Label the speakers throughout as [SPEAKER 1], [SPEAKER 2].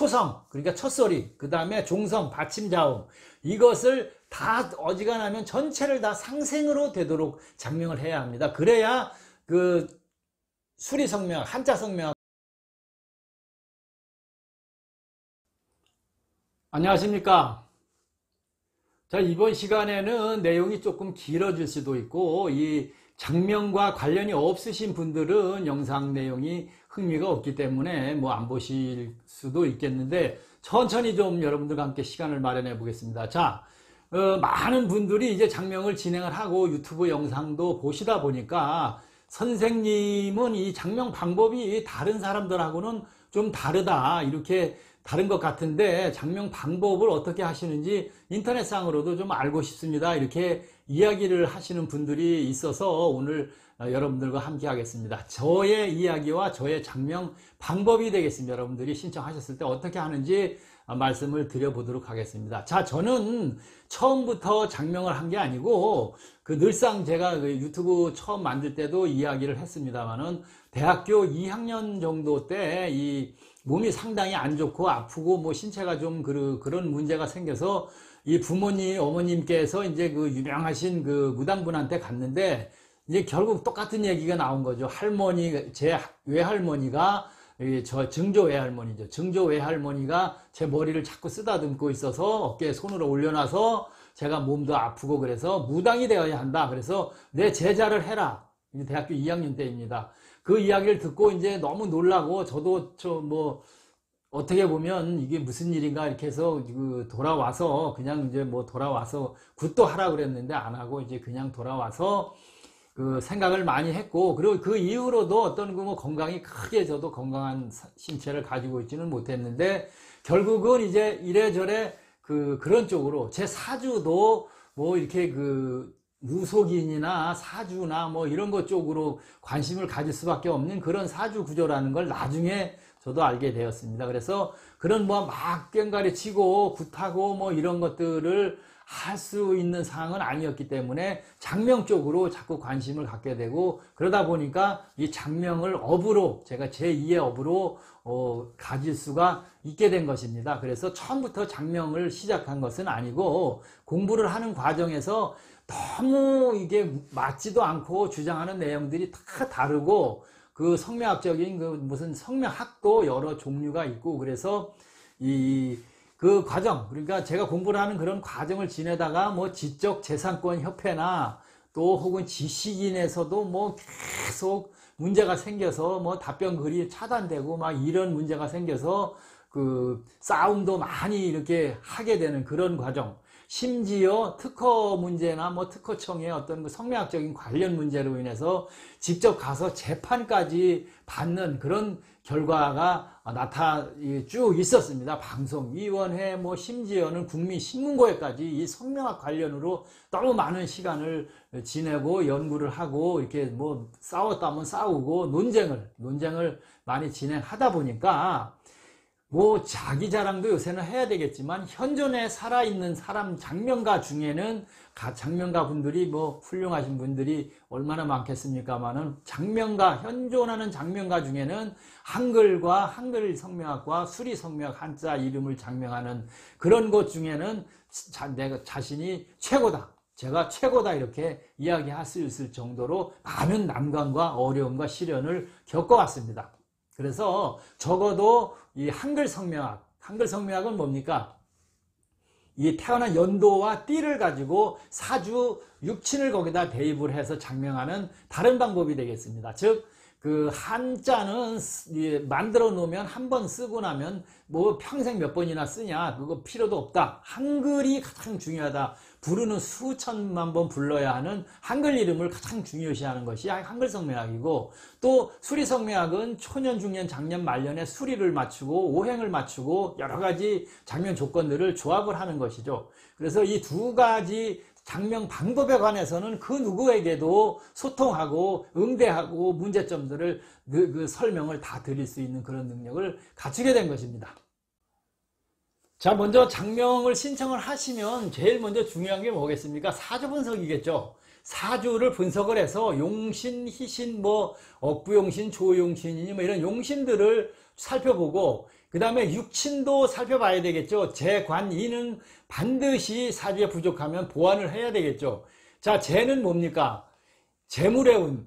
[SPEAKER 1] 초성, 그러니까 첫소리, 그 다음에 종성, 받침자음, 이것을 다 어지간하면 전체를 다 상생으로 되도록 장명을 해야 합니다. 그래야 그 수리성명, 한자성명. 안녕하십니까. 자, 이번 시간에는 내용이 조금 길어질 수도 있고, 이 장명과 관련이 없으신 분들은 영상 내용이 흥미가 없기 때문에 뭐 안 보실 수도 있겠는데, 천천히 좀 여러분들과 함께 시간을 마련해 보겠습니다. 자, 많은 분들이 이제 장명을 진행을 하고 유튜브 영상도 보시다 보니까 선생님은 이 장명 방법이 다른 사람들하고는 좀 다르다, 이렇게 다른 것 같은데 장명 방법을 어떻게 하시는지 인터넷상으로도 좀 알고 싶습니다, 이렇게 이야기를 하시는 분들이 있어서 오늘 여러분들과 함께 하겠습니다. 저의 이야기와 저의 장명 방법이 되겠습니다. 여러분들이 신청하셨을 때 어떻게 하는지 말씀을 드려보도록 하겠습니다. 자, 저는 처음부터 장명을 한 게 아니고 늘상 제가 유튜브 처음 만들 때도 이야기를 했습니다만은 대학교 2학년 정도 때 이 몸이 상당히 안 좋고 아프고 뭐 신체가 좀 그런 문제가 생겨서 이 부모님, 어머님께서 이제 유명하신 무당분한테 갔는데 이제 결국 똑같은 얘기가 나온 거죠. 할머니, 제 외할머니가, 저 증조 외할머니죠. 증조 외할머니가 제 머리를 자꾸 쓰다듬고 있어서 어깨에 손으로 올려놔서 제가 몸도 아프고 그래서 무당이 되어야 한다. 그래서 내 제자를 해라. 대학교 2학년 때입니다. 그 이야기를 듣고 이제 너무 놀라고 저도 어떻게 보면 이게 무슨 일인가 이렇게 해서 돌아와서 그냥 이제 돌아와서 굿도 하라고 그랬는데 안 하고 이제 그냥 돌아와서 생각을 많이 했고, 그리고 그 이후로도 어떤 건강이 크게 저도 건강한 신체를 가지고 있지는 못했는데 결국은 이제 이래저래 그런 쪽으로 제 사주도 이렇게 무속인이나 사주나 이런 것 쪽으로 관심을 가질 수밖에 없는 그런 사주 구조라는 걸 나중에 저도 알게 되었습니다. 그래서 그런 막꽹가리 치고 굿하고 이런 것들을 할 수 있는 상황은 아니었기 때문에 장명 쪽으로 자꾸 관심을 갖게 되고, 그러다 보니까 이 장명을 업으로, 제가 제2의 업으로 가질 수가 있게 된 것입니다. 그래서 처음부터 장명을 시작한 것은 아니고 공부를 하는 과정에서 너무 이게 맞지도 않고 주장하는 내용들이 다 다르고 성명학적인 무슨 성명학도 여러 종류가 있고, 그래서 그 과정, 그러니까 제가 공부를 하는 그런 과정을 지내다가 지적재산권협회나 또 혹은 지식인에서도 계속 문제가 생겨서 답변 글이 차단되고 이런 문제가 생겨서 싸움도 많이 이렇게 하게 되는 그런 과정. 심지어 특허 문제나 특허청의 어떤 성명학적인 관련 문제로 인해서 직접 가서 재판까지 받는 그런 결과가 쭉 있었습니다. 방송위원회, 심지어는 국민신문고에까지 이 성명학 관련으로 너무 많은 시간을 지내고 연구를 하고 이렇게 싸웠다면 싸우고 논쟁을 많이 진행하다 보니까 자기 자랑도 요새는 해야 되겠지만 현존에 살아있는 사람 장명가 중에는 장명가 분들이 훌륭하신 분들이 얼마나 많겠습니까만은 현존하는 장명가 중에는 한글과 한글 성명학과 수리 성명학 한자 이름을 장명하는 그런 것 중에는 내가 자신이 최고다, 제가 최고다 이렇게 이야기할 수 있을 정도로 많은 난관과 어려움과 시련을 겪어왔습니다. 그래서 적어도 이 한글 성명학은 뭡니까? 이 태어난 연도와 띠를 가지고 사주 육친을 거기다 대입을 해서 장명하는 다른 방법이 되겠습니다. 즉, 한자는 만들어 놓으면 한 번 쓰고 나면 평생 몇 번이나 쓰냐, 그거 필요도 없다. 한글이 가장 중요하다. 부르는 수천만 번 불러야 하는 한글 이름을 가장 중요시하는 것이 한글 성명학이고, 또 수리 성명학은 초년, 중년, 장년, 말년에 수리를 맞추고 오행을 맞추고 여러 가지 장명 조건들을 조합을 하는 것이죠. 그래서 이 두 가지 장명 방법에 관해서는 그 누구에게도 소통하고 응대하고 문제점들을 설명을 다 드릴 수 있는 그런 능력을 갖추게 된 것입니다. 자, 먼저 장명을 신청을 하시면 제일 먼저 중요한 게 뭐겠습니까? 사주 분석이겠죠. 사주를 분석을 해서 용신, 희신, 억부용신, 조용신이니 이런 용신들을 살펴보고 그 다음에 육친도 살펴봐야 되겠죠. 재관인은 반드시 사주에 부족하면 보완을 해야 되겠죠. 자, 재는 뭡니까? 재물의 운.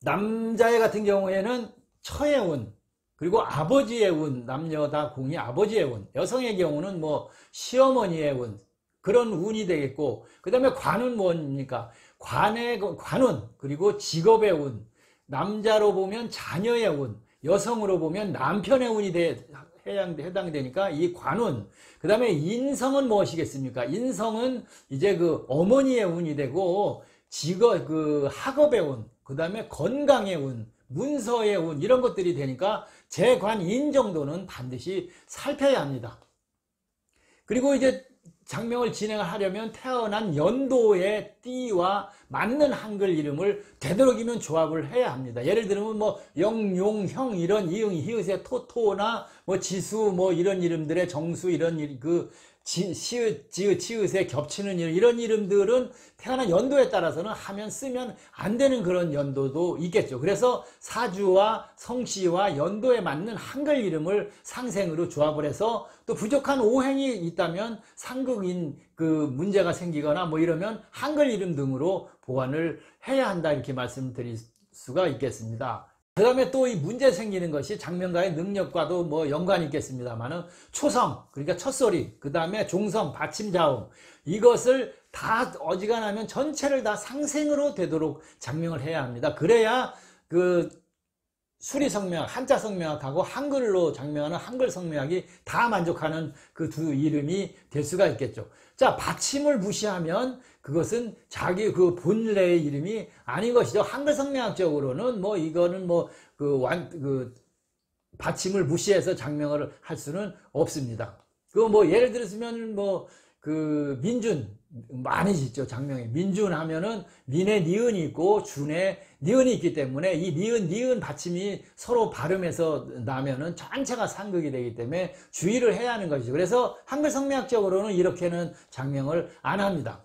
[SPEAKER 1] 남자애 같은 경우에는 처의 운, 그리고 아버지의 운, 남녀 다 공이 아버지의 운. 여성의 경우는 뭐 시어머니의 운, 그런 운이 되겠고, 그 다음에 관은 뭡니까? 관운, 그리고 직업의 운. 남자로 보면 자녀의 운, 여성으로 보면 남편의 운이 해당되니까 이 관운. 그 다음에 인성은 무엇이겠습니까? 인성은 이제 그 어머니의 운이 되고, 직업, 그 학업의 운, 그 다음에 건강의 운, 문서의 운, 이런 것들이 되니까 재관인 정도는 반드시 살펴야 합니다. 그리고 이제 장명을 진행을 하려면 태어난 연도의 띠와 맞는 한글 이름을 되도록이면 조합을 해야 합니다. 예를 들면 뭐 영용, 형 이런 이응, 히읗의 토토나 뭐 지수 뭐 이런 이름들의 정수 이런 그 시읒, 지읒, 치읒에 겹치는 이런 이름들은 태어난 연도에 따라서는 하면 쓰면 안 되는 그런 연도도 있겠죠. 그래서 사주와 성씨와 연도에 맞는 한글 이름을 상생으로 조합을 해서 또 부족한 오행이 있다면 상극인 그 문제가 생기거나 뭐 이러면 한글 이름 등으로 보완을 해야 한다, 이렇게 말씀드릴 수가 있겠습니다. 그 다음에 또 이 문제 생기는 것이 장명가의 능력과도 뭐 연관이 있겠습니다만은 초성, 그러니까 첫소리, 그 다음에 종성, 받침자음, 이것을 다 어지간하면 전체를 다 상생으로 되도록 장명을 해야 합니다. 그래야 그 수리성명학, 한자 성명학하고 한글로 장명하는 한글 성명학이 다 만족하는 그 두 이름이 될 수가 있겠죠. 자, 받침을 무시하면 그것은 자기 그 본래의 이름이 아닌 것이죠. 한글 성명학적으로는 뭐 이거는 뭐 그 받침을 무시해서 장명을 할 수는 없습니다. 그 뭐 예를 들었으면 뭐 그 민준 많이 짓죠. 장명에 민준 하면은 민에 니은이 있고 준에 니은이 있기 때문에 이 니은 받침이 서로 발음해서 나면은 전체가 상극이 되기 때문에 주의를 해야 하는 것이죠. 그래서 한글 성명학적으로는 이렇게는 장명을 안 합니다.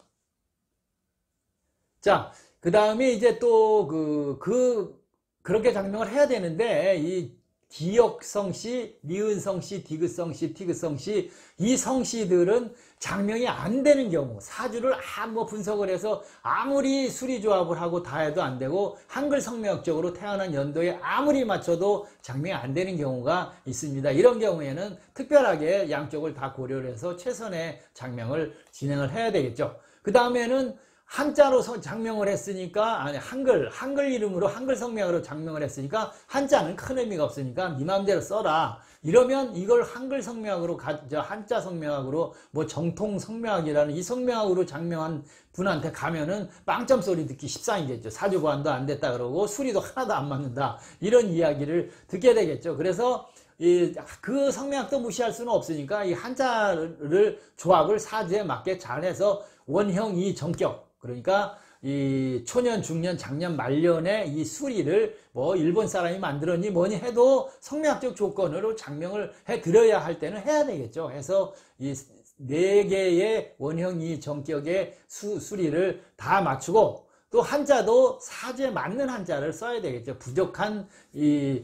[SPEAKER 1] 자, 그 다음에 이제 또 그렇게 장명을 해야 되는데, 이 디역성씨, 니은성씨, 디귿성씨, 티귿성씨, 이 성씨들은 장명이 안 되는 경우, 사주를 뭐 분석을 해서 아무리 수리조합을 하고 다 해도 안 되고, 한글 성명학적으로 태어난 연도에 아무리 맞춰도 장명이 안 되는 경우가 있습니다. 이런 경우에는 특별하게 양쪽을 다 고려를 해서 최선의 장명을 진행을 해야 되겠죠. 그 다음에는 한자로 장명을 했으니까, 아니, 한글 이름으로, 한글 성명으로 장명을 했으니까, 한자는 큰 의미가 없으니까, 네 마음대로 써라. 이러면 이걸 한글 성명학으로, 한자 성명학으로, 뭐 정통 성명학이라는 이 성명학으로 장명한 분한테 가면은 빵점 소리 듣기 십상이겠죠. 사주보완도 안 됐다 그러고, 수리도 하나도 안 맞는다. 이런 이야기를 듣게 되겠죠. 그래서, 그 성명학도 무시할 수는 없으니까, 이 한자를 조합을 사주에 맞게 잘해서 원형이 정격, 그러니까 이 초년, 중년, 장년, 말년의 이 수리를 뭐 일본 사람이 만들었니 뭐니 해도 성명학적 조건으로 장명을 해드려야 할 때는 해야 되겠죠. 해서 이 네 개의 원형이 정격의 수리를 다 맞추고, 또 한자도 사주에 맞는 한자를 써야 되겠죠. 부족한 이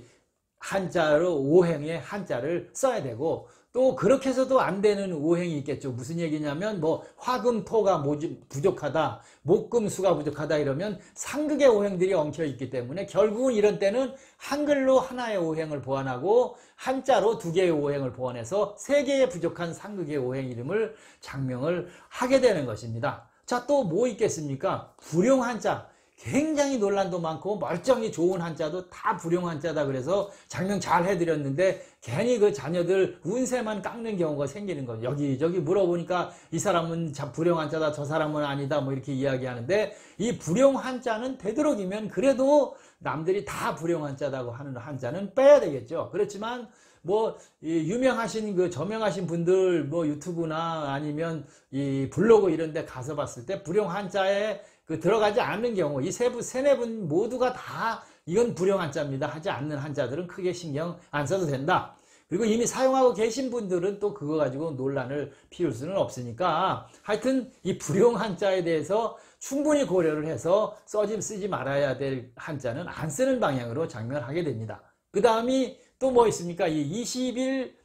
[SPEAKER 1] 한자로 오행의 한자를 써야 되고, 또 그렇게 해서도 안 되는 오행이 있겠죠. 무슨 얘기냐면 뭐 화금토가 부족하다, 목금수가 부족하다 이러면 상극의 오행들이 엉켜 있기 때문에 결국은 이런 때는 한글로 하나의 오행을 보완하고 한자로 두 개의 오행을 보완해서 세 개의 부족한 상극의 오행 이름을 장명을 하게 되는 것입니다. 자, 또 뭐 있겠습니까? 불용 한자. 굉장히 논란도 많고 멀쩡히 좋은 한자도 다 불용 한자다 그래서 장명 잘 해드렸는데 괜히 그 자녀들 운세만 깎는 경우가 생기는 거죠. 여기저기 물어보니까 이 사람은 불용 한자다, 저 사람은 아니다, 뭐 이렇게 이야기하는데, 이 불용 한자는 되도록이면 그래도 남들이 다 불용 한자다고 하는 한자는 빼야 되겠죠. 그렇지만 뭐 유명하신 그 저명하신 분들 뭐 유튜브나 아니면 이 블로그 이런 데 가서 봤을 때 불용 한자에 들어가지 않는 경우, 이 세네 분 모두가 다 이건 불용 한자입니다 하지 않는 한자들은 크게 신경 안 써도 된다. 그리고 이미 사용하고 계신 분들은 또 그거 가지고 논란을 피울 수는 없으니까, 하여튼 이 불용 한자에 대해서 충분히 고려를 해서 쓰지 말아야 될 한자는 안 쓰는 방향으로 장명을 하게 됩니다. 그 다음이 또 뭐 있습니까? 이 21,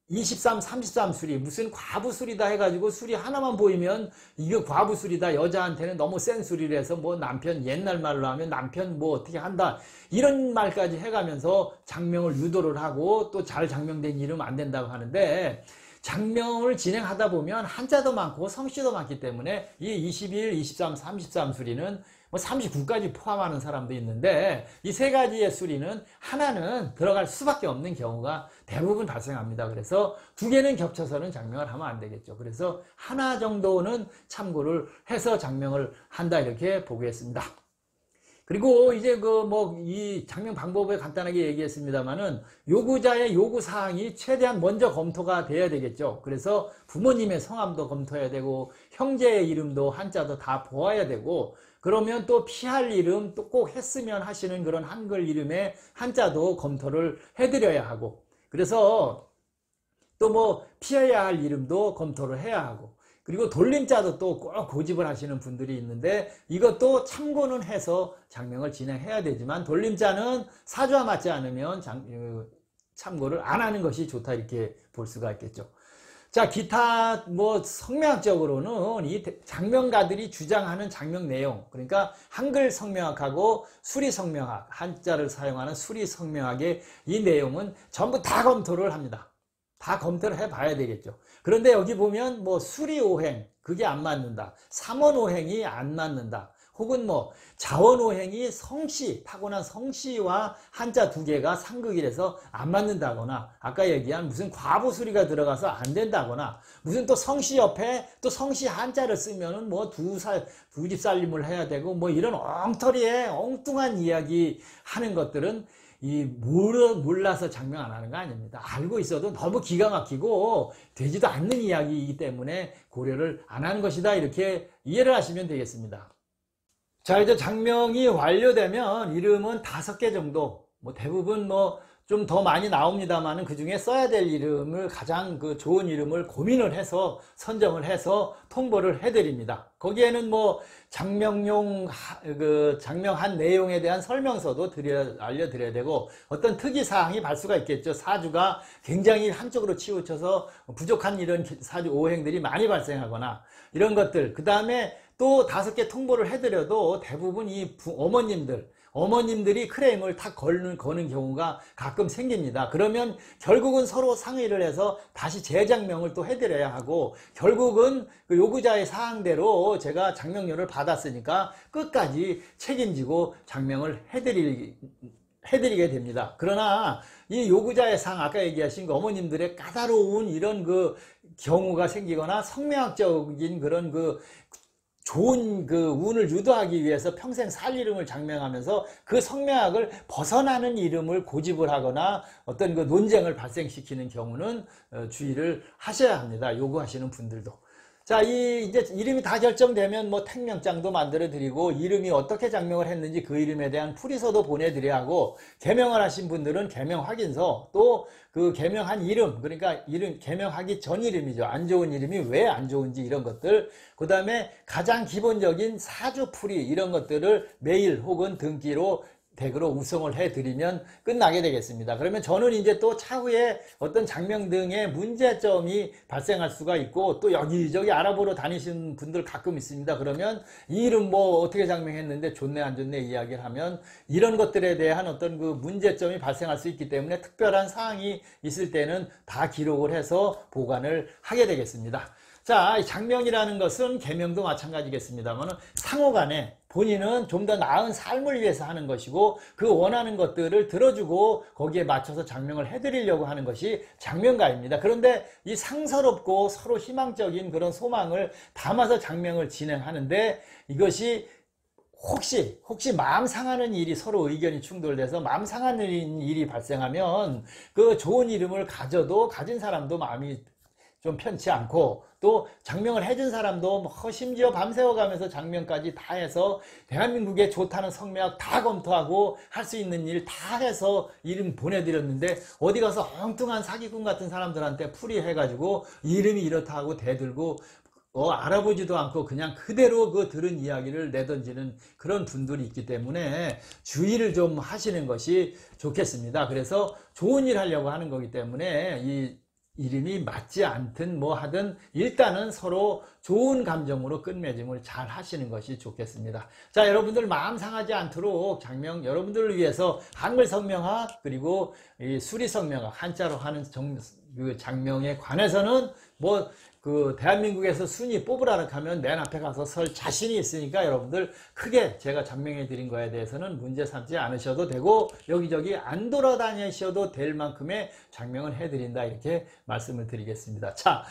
[SPEAKER 1] 23, 33 수리, 무슨 과부 수리다 해가지고 수리 하나만 보이면 이거 과부 수리다, 여자한테는 너무 센 수리를 해서 뭐 남편, 옛날 말로 하면 남편 뭐 어떻게 한다, 이런 말까지 해가면서 장명을 유도를 하고, 또 잘 장명된 이름 안 된다고 하는데, 장명을 진행하다 보면 한자도 많고 성씨도 많기 때문에 이 21, 23, 33 수리는 뭐 39까지 포함하는 사람도 있는데, 이 세 가지의 수리는 하나는 들어갈 수밖에 없는 경우가 대부분 발생합니다. 그래서 두 개는 겹쳐서는 장명을 하면 안 되겠죠. 그래서 하나 정도는 참고를 해서 장명을 한다, 이렇게 보겠습니다. 그리고 이제 이 장명 방법을 간단하게 얘기했습니다만은, 요구자의 요구 사항이 최대한 먼저 검토가 돼야 되겠죠. 그래서 부모님의 성함도 검토해야 되고, 형제의 이름도 한자도 다 보아야 되고, 그러면 또 피할 이름, 또 꼭 했으면 하시는 그런 한글 이름의 한자도 검토를 해드려야 하고, 그래서 또 뭐 피해야 할 이름도 검토를 해야 하고, 그리고 돌림자도 또 꼭 고집을 하시는 분들이 있는데, 이것도 참고는 해서 장명을 진행해야 되지만, 돌림자는 사주와 맞지 않으면 참고를 안 하는 것이 좋다, 이렇게 볼 수가 있겠죠. 자, 기타 뭐 성명학적으로는 이 장명가들이 주장하는 장명 내용, 그러니까 한글 성명학하고 수리 성명학, 한자를 사용하는 수리 성명학의 이 내용은 전부 다 검토를 합니다. 다 검토를 해봐야 되겠죠. 그런데 여기 보면 뭐 수리오행, 그게 안 맞는다, 삼원오행이 안 맞는다, 혹은 뭐 자원오행이 성씨, 타고난 성씨와 한자 두 개가 상극이라서 안 맞는다거나, 아까 얘기한 무슨 과부수리가 들어가서 안 된다거나, 무슨 또 성씨 옆에 또 성씨 한자를 쓰면은 뭐 두 집 살림을 해야 되고, 뭐 이런 엉터리에 엉뚱한 이야기 하는 것들은 몰라서 장명 안 하는 거 아닙니다. 알고 있어도 너무 기가 막히고 되지도 않는 이야기이기 때문에 고려를 안 하는 것이다, 이렇게 이해를 하시면 되겠습니다. 자, 이제 장명이 완료되면 이름은 5개 정도, 뭐 대부분 뭐 좀 더 많이 나옵니다만은, 그 중에 써야 될 이름을, 가장 좋은 이름을 고민을 해서 선정을 해서 통보를 해드립니다. 거기에는 뭐 장명용 장명한 내용에 대한 설명서도 알려드려야 되고, 어떤 특이사항이 발수가 있겠죠. 사주가 굉장히 한쪽으로 치우쳐서 부족한 이런 사주 오행들이 많이 발생하거나 이런 것들, 그 다음에 또 5개 통보를 해드려도 대부분 이 어머님들이 클레임을 다 거는 경우가 가끔 생깁니다. 그러면 결국은 서로 상의를 해서 다시 재장명을 또 해드려야 하고, 결국은 그 요구자의 사항대로 제가 장명료를 받았으니까 끝까지 책임지고 장명을 해드리게 됩니다. 그러나 이 요구자의 사항, 아까 얘기하신 어머님들의 까다로운 이런 경우가 생기거나, 성명학적인 그런 좋은 운을 유도하기 위해서 평생 살 이름을 장명하면서 그 성명학을 벗어나는 이름을 고집을 하거나 어떤 논쟁을 발생시키는 경우는 주의를 하셔야 합니다. 요구하시는 분들도. 자, 이제 이름이 다 결정되면 뭐 택명장도 만들어 드리고, 이름이 어떻게 장명을 했는지 그 이름에 대한 풀이서도 보내드려야 하고, 개명을 하신 분들은 개명 확인서, 또 그 개명한 이름, 그러니까 개명하기 전 이름이죠. 안 좋은 이름이 왜 안 좋은지, 이런 것들, 그 다음에 가장 기본적인 사주풀이, 이런 것들을 메일 혹은 등기로 댁으로 우송을 해드리면 끝나게 되겠습니다. 그러면 저는 이제 또 차후에 어떤 장명 등의 문제점이 발생할 수가 있고, 또 여기저기 알아보러 다니시는 분들 가끔 있습니다. 그러면 이 이름 뭐 어떻게 장명했는데 좋네 안 좋네 이야기를 하면, 이런 것들에 대한 어떤 문제점이 발생할 수 있기 때문에 특별한 사항이 있을 때는 다 기록을 해서 보관을 하게 되겠습니다. 자, 장명이라는 것은 계명도 마찬가지겠습니다만, 상호간에 본인은 좀 더 나은 삶을 위해서 하는 것이고, 그 원하는 것들을 들어주고 거기에 맞춰서 장명을 해드리려고 하는 것이 장명가입니다. 그런데 이 상서롭고 서로 희망적인 그런 소망을 담아서 장명을 진행하는데, 이것이 혹시 마음 상하는 일이, 서로 의견이 충돌돼서 마음 상하는 일이 발생하면, 그 좋은 이름을 가진 사람도 마음이 좀 편치 않고, 또 장명을 해준 사람도 심지어 밤새워가면서 장명까지 다 해서 대한민국에 좋다는 성명학 다 검토하고 할 수 있는 일 다 해서 이름 보내드렸는데, 어디 가서 엉뚱한 사기꾼 같은 사람들한테 풀이해가지고 이름이 이렇다 하고 대들고 알아보지도 않고 그냥 그대로 그 들은 이야기를 내던지는 그런 분들이 있기 때문에 주의를 좀 하시는 것이 좋겠습니다. 그래서 좋은 일 하려고 하는 거기 때문에 이 이름이 맞지 않든 뭐 하든 일단은 서로 좋은 감정으로 끝맺음을 잘 하시는 것이 좋겠습니다. 자, 여러분들 마음 상하지 않도록 장명 여러분들을 위해서 한글 성명학 그리고 이 수리 성명학 한자로 하는 그 장명에 관해서는 뭐 그 대한민국에서 순위 뽑으라고 하면 맨 앞에 가서 설 자신이 있으니까 여러분들 크게 제가 장명해 드린 거에 대해서는 문제 삼지 않으셔도 되고 여기저기 안 돌아다니셔도 될 만큼의 장명을 해 드린다 이렇게 말씀을 드리겠습니다. 자,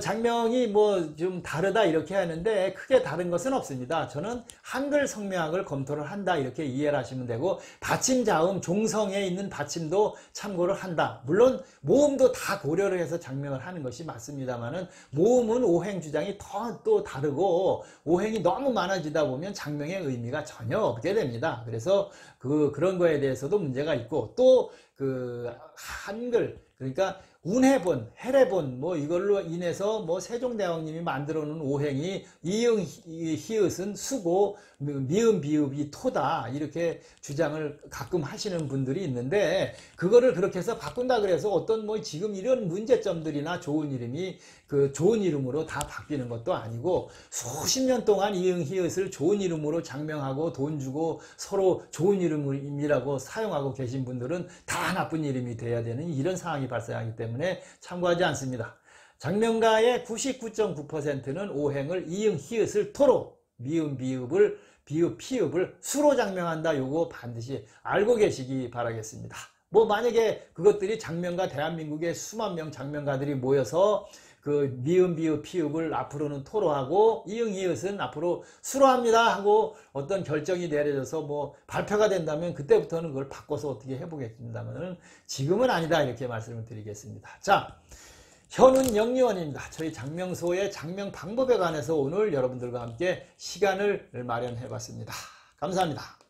[SPEAKER 1] 장명이 뭐 좀 다르다 이렇게 하는데 크게 다른 것은 없습니다. 저는 한글 성명학을 검토를 한다 이렇게 이해를 하시면 되고 받침 자음 종성에 있는 받침도 참고를 한다. 물론 모음도 다 고려를 해서 장명을 하는 것이 맞습니다만은 모음은 오행 주장이 또 다르고 오행이 너무 많아지다 보면 장명의 의미가 전혀 없게 됩니다. 그래서 그런 거에 대해서도 문제가 있고 또 그 한글 그러니까 운해본, 해래본 뭐 이걸로 인해서 뭐 세종대왕님이 만들어 놓은 오행이 이응 히읗은 수고 미음 비읍이 토다 이렇게 주장을 가끔 하시는 분들이 있는데 그거를 그렇게 해서 바꾼다 그래서 어떤 뭐 지금 이런 문제점들이나 좋은 이름이 그 좋은 이름으로 다 바뀌는 것도 아니고 수십 년 동안 이응 히읗을 좋은 이름으로 장명하고 돈 주고 서로 좋은 이름이라고 사용하고 계신 분들은 다 나쁜 이름이 돼야 되는 이런 상황이 발생하기 때문에 참고하지 않습니다. 장명가의 99.9%는 오행을 이응 히읗을 토로 미음 비읍을 비읍 피읍을 수로 장명한다. 요거 반드시 알고 계시기 바라겠습니다. 뭐 만약에 그것들이 장명가 대한민국의 수만 명 장명가들이 모여서 그 미음 비읍 피읍을 앞으로는 토로 하고 이응 히읗은 앞으로 수로 합니다 하고 어떤 결정이 내려져서 뭐 발표가 된다면 그때부터는 그걸 바꿔서 어떻게 해보겠습니다만 지금은 아니다 이렇게 말씀을 드리겠습니다. 자, 현운 영리원입니다. 저희 장명소의 장명 방법에 관해서 오늘 여러분들과 함께 시간을 마련해 봤습니다. 감사합니다.